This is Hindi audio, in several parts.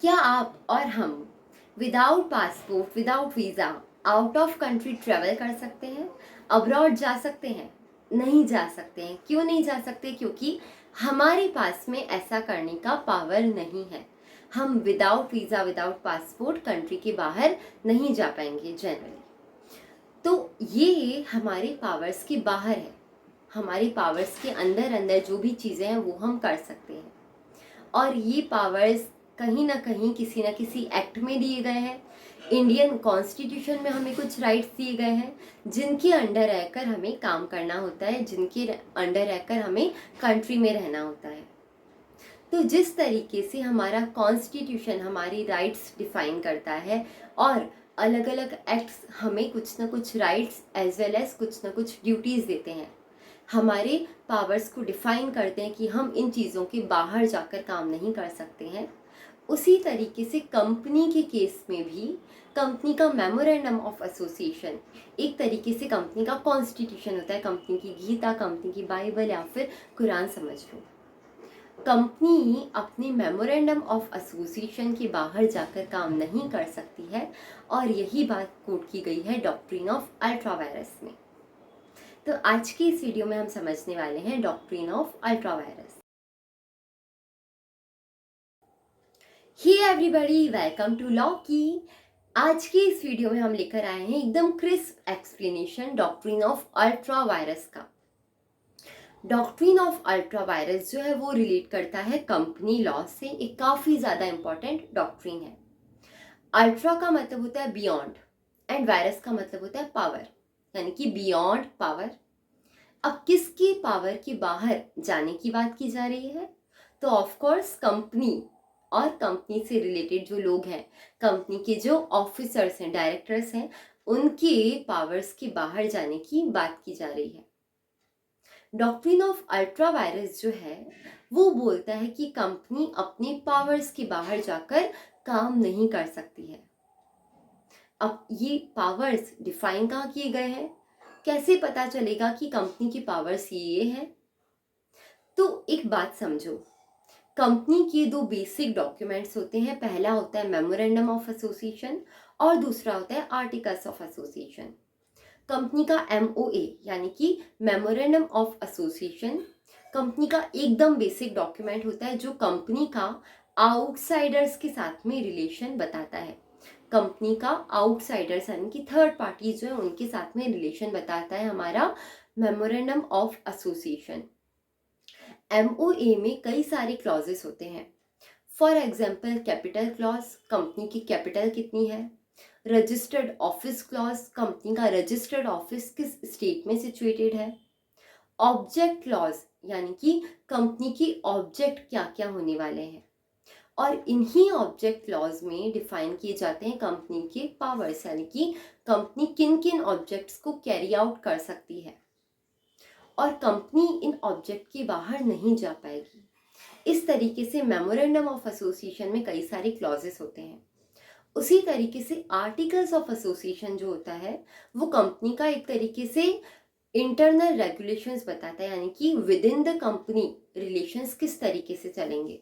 क्या आप और हम without passport without visa out of country travel कर सकते हैं? अब्रॉड जा सकते हैं? नहीं जा सकते हैं। क्यों नहीं जा सकते? क्योंकि हमारे पास में ऐसा करने का पावर नहीं है। हम without visa without passport country के बाहर नहीं जा पाएंगे जनरली। तो ये हमारे पावर्स के बाहर है। हमारे पावर्स के अंदर अंदर जो भी चीज़ें हैं वो हम कर सकते हैं, और ये पावर्स कहीं ना कहीं किसी ना किसी एक्ट में दिए गए हैं। इंडियन कॉन्स्टिट्यूशन में हमें कुछ राइट्स दिए गए हैं जिनके अंडर रहकर हमें काम करना होता है, जिनके अंडर रहकर हमें कंट्री में रहना होता है। तो जिस तरीके से हमारा कॉन्स्टिट्यूशन हमारी राइट्स डिफाइन करता है और अलग अलग एक्ट्स हमें कुछ ना कुछ राइट्स एज वेल एज कुछ ना कुछ ड्यूटीज़ देते हैं, हमारे पावर्स को डिफाइन करते हैं कि हम इन चीज़ों के बाहर जाकर काम नहीं कर सकते हैं। उसी तरीके से कंपनी के केस में भी कंपनी का मेमोरेंडम ऑफ एसोसिएशन एक तरीके से कंपनी का कॉन्स्टिट्यूशन होता है, कंपनी की गीता, कंपनी की बाइबल या फिर कुरान समझ लो। कंपनी अपने मेमोरेंडम ऑफ एसोसिएशन के बाहर जाकर काम नहीं कर सकती है, और यही बात कोट की गई है डॉक्ट्रिन ऑफ अल्ट्रा वायरस में। तो आज की इस वीडियो में हम समझने वाले हैं doctrine of ultra vires. Hey everybody, welcome to law की। आज की इस वीडियो में हम लेकर आए हैं एकदम crisp explanation doctrine of ultra virus का। डॉक्ट्रिन ऑफ अल्ट्रा वायरस जो है वो रिलेट करता है कंपनी लॉ से। एक काफ़ी ज़्यादा इंपॉर्टेंट डॉक्ट्रिन है। अल्ट्रा का मतलब होता है बियॉन्ड एंड वायरस का मतलब होता है पावर, यानी कि बियॉन्ड पावर। अब किसकी पावर के बाहर जाने की बात की जा रही है? तो ऑफ कोर्स कंपनी और कंपनी से रिलेटेड जो लोग हैं, कंपनी के जो ऑफिसर्स हैं, डायरेक्टर्स हैं, उनके पावर्स के बाहर जाने की बात की जा रही है। डॉक्ट्रिन ऑफ अल्ट्रा वायरस जो है वो बोलता है कि कंपनी अपने पावर्स के बाहर जाकर काम नहीं कर सकती है। अब ये पावर्स डिफाइन कहाँ किए गए हैं? कैसे पता चलेगा कि कंपनी की पावर्स ये हैं? तो एक बात समझो, कंपनी के दो बेसिक डॉक्यूमेंट्स होते हैं। पहला होता है मेमोरेंडम ऑफ एसोसिएशन और दूसरा होता है आर्टिकल्स ऑफ एसोसिएशन। कंपनी का MOA यानी कि मेमोरेंडम ऑफ एसोसिएशन कंपनी का एकदम बेसिक डॉक्यूमेंट होता है जो कंपनी का आउटसाइडर्स के साथ में रिलेशन बताता है। कंपनी का आउटसाइडर्स यानी कि थर्ड पार्टी जो है उनके साथ में रिलेशन बताता है हमारा मेमोरेंडम ऑफ एसोसिएशन। MOA में कई सारे क्लॉजेस होते हैं। For example capital clause, company की कैपिटल कितनी है। रजिस्टर्ड ऑफिस क्लॉज, कंपनी का रजिस्टर्ड ऑफिस किस स्टेट में सिचुएटेड है। ऑब्जेक्ट क्लॉज यानी कि कंपनी की ऑब्जेक्ट क्या क्या होने वाले हैं। और इन्हीं ऑब्जेक्ट क्लॉज में डिफाइन किए जाते हैं कंपनी के पावर्स, यानी कि कंपनी किन किन ऑब्जेक्ट्स को कैरी आउट कर सकती है, और कंपनी इन ऑब्जेक्ट के बाहर नहीं जा पाएगी। इस तरीके से मेमोरेंडम ऑफ एसोसिएशन में कई सारे क्लॉजेस होते हैं। उसी तरीके से आर्टिकल्स ऑफ एसोसिएशन जो होता है वो कंपनी का एक तरीके से इंटरनल रेगुलेशंस बताता है, यानी कि with in the company relations किस तरीके से चलेंगे।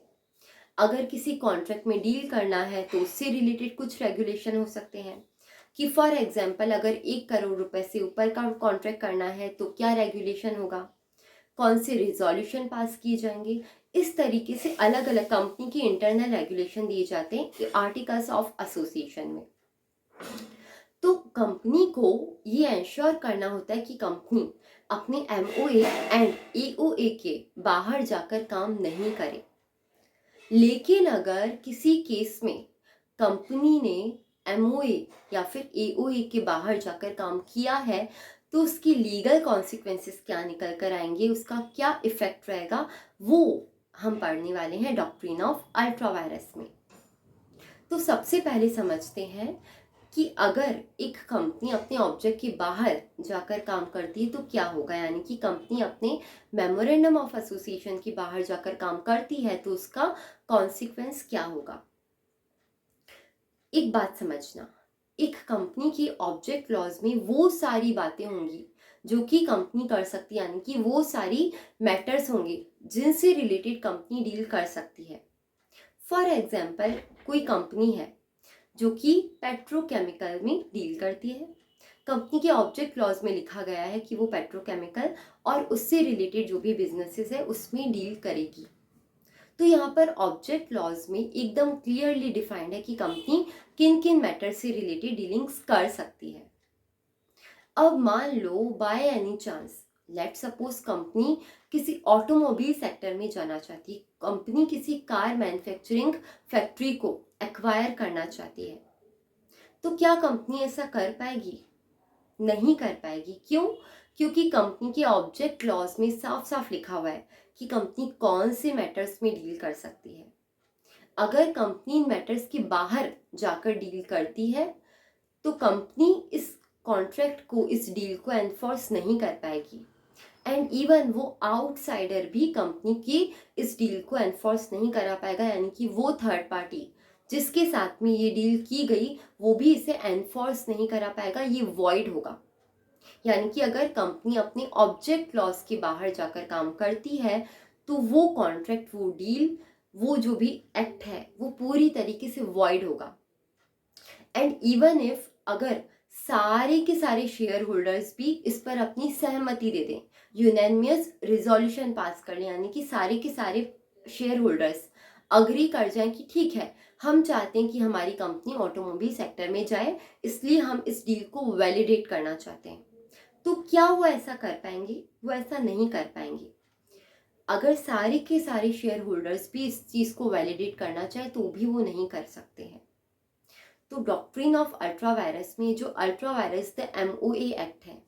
अगर किसी कॉन्ट्रैक्ट में डील करना है तो उससे रिलेटेड कुछ रेगुलेशन हो सकते हैं कि फॉर एग्जांपल अगर 1 करोड़ रुपए से ऊपर का कॉन्ट्रैक्ट करना है तो क्या रेगुलेशन होगा, कौन से रिजोल्यूशन पास किए जाएंगे। इस तरीके से अलग अलग कंपनी के इंटरनल रेगुलेशन दिए जाते हैं आर्टिकल्स ऑफ एसोसिएशन में। तो कंपनी को ये इंश्योर करना होता है कि कंपनी अपने MOA एंड AOA के बाहर जाकर काम नहीं करे। लेकिन अगर किसी केस में कंपनी ने MOA या फिर AOA के बाहर जाकर काम किया है तो उसकी लीगल कॉन्सिक्वेंसेस क्या निकल कर आएंगे, उसका क्या इफेक्ट रहेगा, वो हम पढ़ने वाले हैं डॉक्ट्रिन ऑफ अल्ट्रा वायरस में। तो सबसे पहले समझते हैं कि अगर एक कंपनी अपने ऑब्जेक्ट के बाहर जाकर काम करती है तो क्या होगा, यानी कि कंपनी अपने मेमोरेंडम ऑफ एसोसिएशन के बाहर जाकर काम करती है तो उसका कॉन्सिक्वेंस क्या होगा। एक बात समझना, एक कंपनी की ऑब्जेक्ट क्लॉज में वो सारी बातें होंगी जो कि कंपनी कर सकती है, यानी कि वो सारी मैटर्स होंगे जिनसे रिलेटेड कंपनी डील कर सकती है। फॉर एग्जाम्पल कोई कंपनी है जो कि पेट्रोकेमिकल में डील करती है, कंपनी के ऑब्जेक्ट क्लॉज में लिखा गया है कि वो पेट्रोकेमिकल और उससे रिलेटेड जो भी बिजनेसेस है उसमें डील करेगी, तो यहाँ पर ऑब्जेक्ट क्लॉज में एकदम क्लियरली डिफाइंड है कि कंपनी किन किन मैटर से रिलेटेड डीलिंग्स कर सकती है। अब मान लो by any chance, let suppose company किसी ऑटोमोबाइल सेक्टर में जाना चाहती है, कंपनी किसी कार मैन्युफैक्चरिंग फैक्ट्री को एक्वायर करना चाहती है, तो क्या कंपनी ऐसा कर पाएगी? नहीं कर पाएगी। क्यों? क्योंकि कंपनी के ऑब्जेक्ट क्लॉज में साफ साफ लिखा हुआ है कि कंपनी कौन से मैटर्स में डील कर सकती है। अगर कंपनी इन मैटर्स के बाहर जाकर डील करती है तो कंपनी इस कॉन्ट्रैक्ट को, इस डील को एनफोर्स नहीं कर पाएगी, एंड इवन वो आउटसाइडर भी कंपनी की इस डील को एनफोर्स नहीं करा पाएगा, यानी कि वो थर्ड पार्टी जिसके साथ में ये डील की गई वो भी इसे एनफोर्स नहीं करा पाएगा, ये वॉइड होगा। यानी कि अगर कंपनी अपने ऑब्जेक्ट क्लॉज के बाहर जाकर काम करती है तो वो कॉन्ट्रैक्ट, वो डील, वो जो भी एक्ट है वो पूरी तरीके से वॉइड होगा। एंड इवन इफ अगर सारे के सारे शेयर होल्डर्स भी इस पर अपनी सहमति दे दें, यूनानिमस रिजोल्यूशन पास कर लें, यानी कि सारे के सारे शेयर होल्डर्स अग्री कर जाएं कि ठीक है, हम चाहते हैं कि हमारी कंपनी ऑटोमोबाइल सेक्टर में जाए, इसलिए हम इस डील को वैलिडेट करना चाहते हैं, तो क्या वो ऐसा कर पाएंगे? वो ऐसा नहीं कर पाएंगे। अगर सारे के सारे शेयर होल्डर्स भी इस चीज़ को वैलिडेट करना चाहे तो भी वो नहीं कर सकते हैं। तो डॉक्ट्रिन ऑफ अल्ट्रा वायरस में जो ultra vires the MOA act है,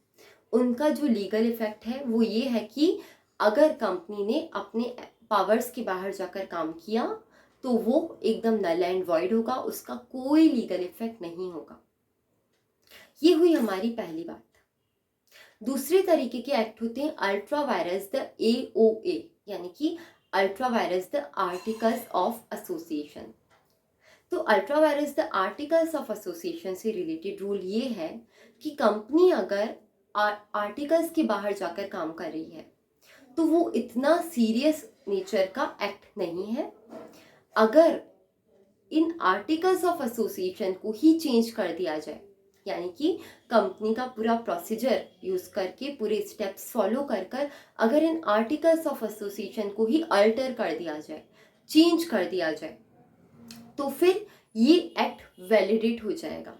उनका जो लीगल इफेक्ट है वो ये है कि अगर कंपनी ने अपने पावर्स के बाहर जाकर काम किया तो वो एकदम नल एंड वॉइड होगा, उसका कोई लीगल इफेक्ट नहीं होगा। ये हुई हमारी पहली बात। दूसरे तरीके के एक्ट होते हैं अल्ट्रा वायरस द AOA, यानी कि ultra vires the articles of association. तो ultra vires the articles of association से रिलेटेड रूल ये है कि कंपनी अगर आर्टिकल्स के बाहर जाकर काम कर रही है तो वो इतना सीरियस नेचर का एक्ट नहीं है। अगर इन आर्टिकल्स ऑफ एसोसिएशन को ही चेंज कर दिया जाए, यानी कि कंपनी का पूरा प्रोसीजर यूज करके, पूरे स्टेप्स फॉलो कर कर अगर इन आर्टिकल्स ऑफ एसोसिएशन को ही अल्टर कर दिया जाए, चेंज कर दिया जाए, तो फिर ये एक्ट वैलिडेट हो जाएगा।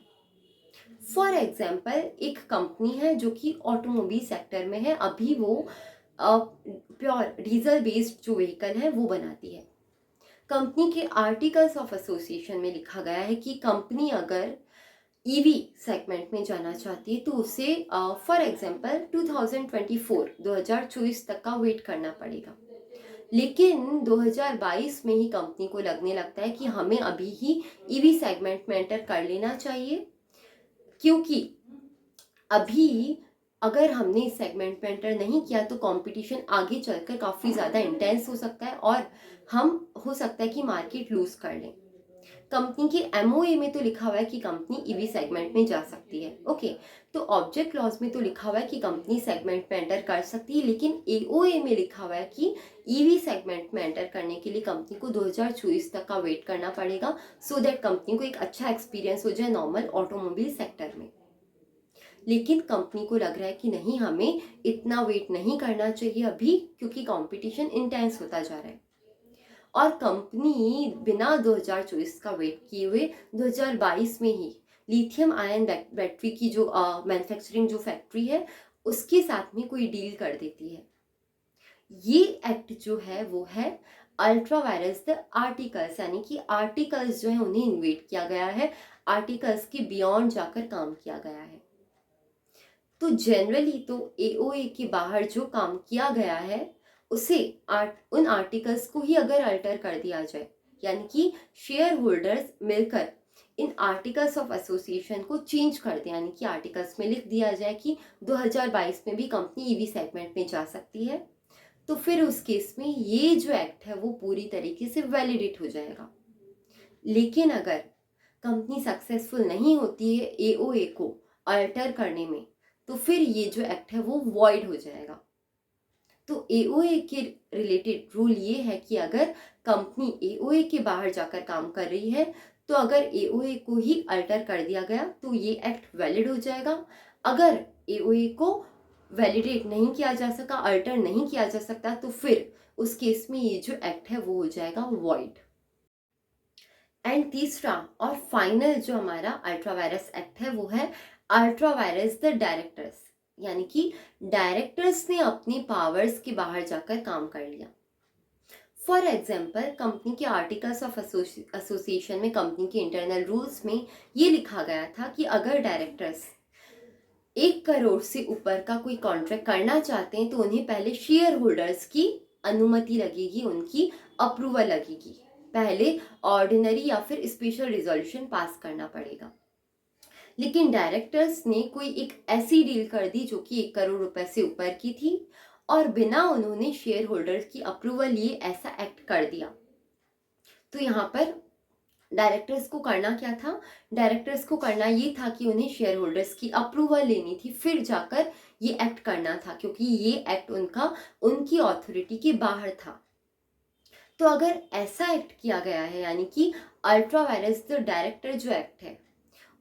फॉर एग्जाम्पल, एक कंपनी है जो कि ऑटोमोबाइल सेक्टर में है, अभी वो प्योर डीजल बेस्ड जो व्हीकल है वो बनाती है। कंपनी के आर्टिकल्स ऑफ एसोसिएशन में लिखा गया है कि कंपनी अगर ईवी सेगमेंट में जाना चाहती है तो उसे फॉर एग्जांपल 2024 तक का वेट करना पड़ेगा। लेकिन 2022 में ही कंपनी को लगने लगता है कि हमें अभी ही ईवी सेगमेंट में एंटर कर लेना चाहिए, क्योंकि अभी अगर हमने इस सेगमेंट में एंटर नहीं किया तो कंपटीशन आगे चलकर काफ़ी ज़्यादा इंटेंस हो सकता है और हम हो सकता है कि मार्केट लूज कर लें। कंपनी के MOA में तो लिखा हुआ है कि कंपनी ईवी सेगमेंट में जा सकती है, ओके, तो ऑब्जेक्ट क्लॉज में तो लिखा हुआ है कि कंपनी सेगमेंट में एंटर कर सकती है, लेकिन AOA में लिखा हुआ है कि ईवी सेगमेंट में एंटर करने के लिए कंपनी को 2024 तक का वेट करना पड़ेगा, सो दैट कंपनी को एक अच्छा एक्सपीरियंस हो जाए नॉर्मल ऑटोमोबाइल सेक्टर में। लेकिन कंपनी को लग रहा है कि नहीं, हमें इतना वेट नहीं करना चाहिए अभी, क्योंकि कंपटीशन इंटेंस होता जा रहा है, और कंपनी बिना 2024 का वेट किए हुए 2022 में ही लिथियम आयन बैटरी की जो मैन्युफैक्चरिंग जो फैक्ट्री है उसके साथ में कोई डील कर देती है। ये एक्ट जो है वो है अल्ट्रा वायरस द आर्टिकल्स, यानी कि आर्टिकल्स जो है उन्हें इन्वेट किया गया है, आर्टिकल्स के बियॉन्ड जाकर काम किया गया है। तो जनरली तो AOA के बाहर जो काम किया गया है उसे उन आर्टिकल्स को ही अगर अल्टर कर दिया जाए, यानी कि शेयर होल्डर्स मिलकर इन आर्टिकल्स ऑफ एसोसिएशन को चेंज कर दें, यानी कि आर्टिकल्स में लिख दिया जाए कि 2022 में भी कंपनी ईवी सेगमेंट में जा सकती है, तो फिर उस केस में ये जो एक्ट है वो पूरी तरीके से वैलिडेट हो जाएगा। लेकिन अगर कंपनी सक्सेसफुल नहीं होती है AOA को अल्टर करने में, तो फिर ये जो एक्ट है वो वॉइड हो जाएगा। तो एओए के रिलेटेड रूल ये है कि अगर कंपनी एओए के बाहर जाकर काम कर रही है तो अगर एओए को ही अल्टर कर दिया गया तो ये एक्ट वैलिड हो जाएगा। अगर एओए को वैलिडेट नहीं किया जा सका, अल्टर नहीं किया जा सकता, तो फिर उस केस में ये जो एक्ट है वो हो जाएगा वॉइड। एंड तीसरा और फाइनल जो हमारा अल्ट्रा वायरस एक्ट है वो है अल्ट्रा वायरस द डायरेक्टर्स, यानी कि डायरेक्टर्स ने अपनी पावर्स के बाहर जाकर काम कर लिया। फॉर एग्जाम्पल, कंपनी के आर्टिकल्स ऑफ एसोसिएशन में, कंपनी के इंटरनल रूल्स में ये लिखा गया था कि अगर डायरेक्टर्स 1 करोड़ से ऊपर का कोई कॉन्ट्रैक्ट करना चाहते हैं तो उन्हें पहले शेयर होल्डर्स की अनुमति लगेगी, उनकी अप्रूवल लगेगी, पहले ऑर्डिनरी या फिर स्पेशल रिजोल्यूशन पास करना पड़ेगा। लेकिन डायरेक्टर्स ने कोई एक ऐसी डील कर दी जो कि 1 करोड़ रुपए से ऊपर की थी और बिना उन्होंने शेयर होल्डर्स की अप्रूवल लिए ऐसा एक्ट कर दिया। तो यहाँ पर डायरेक्टर्स को करना क्या था? डायरेक्टर्स को करना ये था कि उन्हें शेयर होल्डर्स की अप्रूवल लेनी थी, फिर जाकर ये एक्ट करना था, क्योंकि ये एक्ट उनकी ऑथोरिटी के बाहर था। तो अगर ऐसा एक्ट किया गया है, यानी कि अल्ट्रा वायरस द डायरेक्टर जो एक्ट है,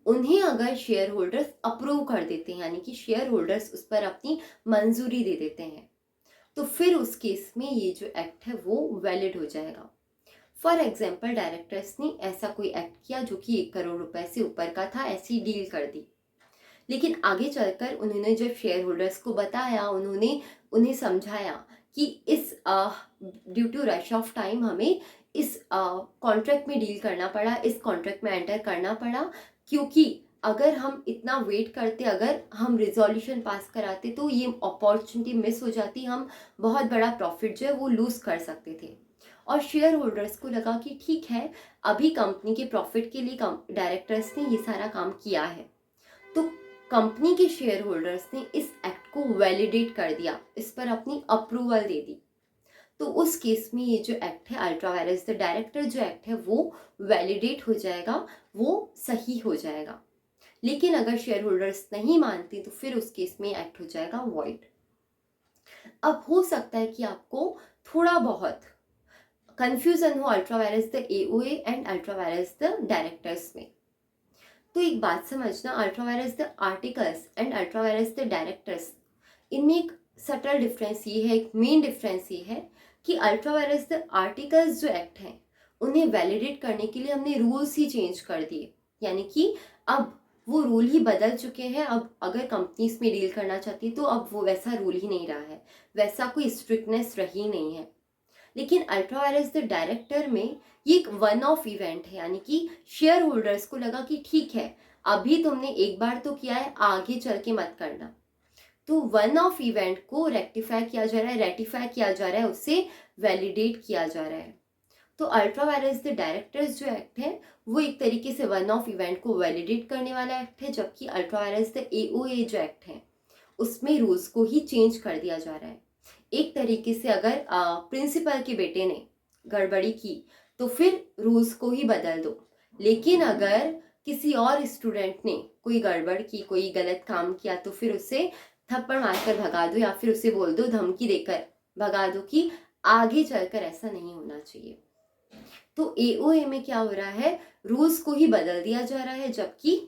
उन्हें अगर शेयर होल्डर्स अप्रूव कर देते हैं, यानी कि शेयर होल्डर्स उस पर अपनी मंजूरी दे देते हैं, तो फिर उस केस में ये जो एक्ट है वो वैलिड हो जाएगा। फॉर एग्जाम्पल, डायरेक्टर्स ने ऐसा कोई एक्ट किया जो कि 1 करोड़ रुपए से ऊपर का था, ऐसी डील कर दी। लेकिन आगे चलकर उन्होंने जब शेयर होल्डर्स को बताया, उन्होंने उन्हें समझाया कि इस due to rush of time हमें इस कॉन्ट्रैक्ट में डील करना पड़ा, इस कॉन्ट्रैक्ट में एंटर करना पड़ा, क्योंकि अगर हम इतना वेट करते, अगर हम रिजोल्यूशन पास कराते तो ये अपॉर्चुनिटी मिस हो जाती, हम बहुत बड़ा प्रॉफिट जो है वो लूज कर सकते थे। और शेयर होल्डर्स को लगा कि ठीक है, अभी कंपनी के प्रॉफिट के लिए डायरेक्टर्स ने ये सारा काम किया है, तो कंपनी के शेयर होल्डर्स ने इस एक्ट को वैलिडेट कर दिया, इस पर अपनी अप्रूवल दे दी। तो उस केस में ये जो एक्ट है अल्ट्रा वायरस द डायरेक्टर जो एक्ट है वो वैलिडेट हो जाएगा, वो सही हो जाएगा। लेकिन अगर शेयर होल्डर्स नहीं मानते तो फिर उस केस में एक्ट हो जाएगा वॉइड। अब हो सकता है कि आपको थोड़ा बहुत कंफ्यूजन हो ultra vires the AOA and ultra vires the directors में। तो एक बात समझना, ultra vires the articles and ultra vires the directors, इनमें एक सटल डिफरेंस ये है, एक मेन डिफरेंस ये है कि अल्ट्रा वायरस द आर्टिकल्स जो एक्ट हैं उन्हें वैलिडेट करने के लिए हमने रूल्स ही चेंज कर दिए, यानी कि अब वो रूल ही बदल चुके हैं। अब अगर कंपनीज में डील करना चाहती है तो अब वो वैसा रूल ही नहीं रहा है, वैसा कोई स्ट्रिक्टनेस रही नहीं है। लेकिन अल्ट्रा वायरस द डायरेक्टर में ये एक वन ऑफ इवेंट है, यानी कि शेयर होल्डर्स को लगा कि ठीक है, अभी तुमने एक बार तो किया है, आगे चल के मत करना। तो वन ऑफ इवेंट को रेक्टिफाई किया जा रहा है, रेटिफाई किया जा रहा है, उससे वैलिडेट किया जा रहा है। तो अल्ट्रा वायरस द डायरेक्टर्स जो एक्ट है वो एक तरीके से वन ऑफ इवेंट को वैलिडेट करने वाला एक्ट है, जबकि अल्ट्रा वायरस द एओए जो एक्ट है उसमें रूल्स को ही चेंज कर दिया जा रहा है। एक तरीके से अगर प्रिंसिपल के बेटे ने गड़बड़ी की तो फिर रूल्स को ही बदल दो, लेकिन अगर किसी और स्टूडेंट ने कोई गड़बड़ की, कोई गलत काम किया, तो फिर उसे थप्पड़ मारकर भगा दो या फिर उसे बोल दो, धमकी देकर भगा दो कि आगे चलकर ऐसा नहीं होना चाहिए। तो एओए में क्या हो रहा है, रूल्स को ही बदल दिया जा रहा है, जबकि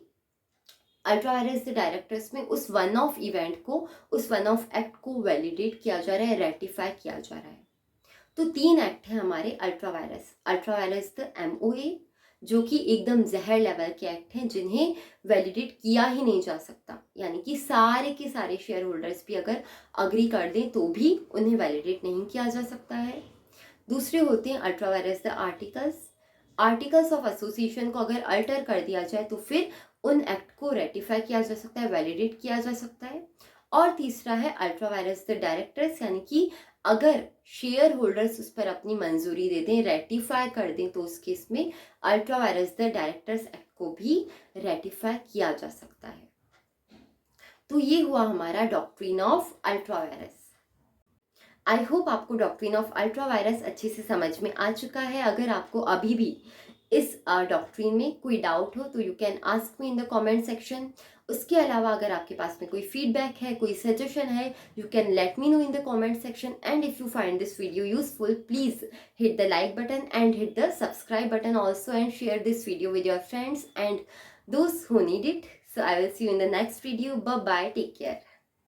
अल्ट्रा वायरस द डायरेक्टर्स में उस वन ऑफ इवेंट को, उस वन ऑफ एक्ट को वैलिडेट किया जा रहा है, रेटिफाई किया जा रहा है। तो 3 एक्ट है हमारे अल्ट्रा वायरस द एमओए, जो कि एकदम जहर लेवल के एक्ट हैं जिन्हें वैलिडेट किया ही नहीं जा सकता, यानी कि सारे के सारे शेयर होल्डर्स भी अगर अग्री कर दें तो भी उन्हें वैलिडेट नहीं किया जा सकता है। दूसरे होते हैं ultra vires the articles of association को अगर अल्टर कर दिया जाए तो फिर उन एक्ट को रेटिफाई किया जा सकता है, वैलिडेट किया जा सकता है। और तीसरा है अल्ट्रा वायरस द डायरेक्टर्स, यानी कि अगर शेयर होल्डर्स उस पर अपनी मंजूरी दे दें, रेटिफाई कर दें, तो उस केस में ultra vires the directors act को भी रेटिफाई किया जा सकता है। तो ये हुआ हमारा doctrine of ultra virus. I hope आपको डॉक्ट्रिन ऑफ अल्ट्रा वायरस अच्छे से समझ में आ चुका है। अगर आपको अभी भी इस डॉक्ट्रिन में कोई डाउट हो तो you can ask me in the comment section. उसके अलावा अगर आपके पास में कोई फीडबैक है, कोई सजेशन है, you can let me know in the comment section. And if you find this video useful, please hit the like button and hit the subscribe button also, and share this video with your friends and those who need it. So I will see you in the next video. Bye bye, take care.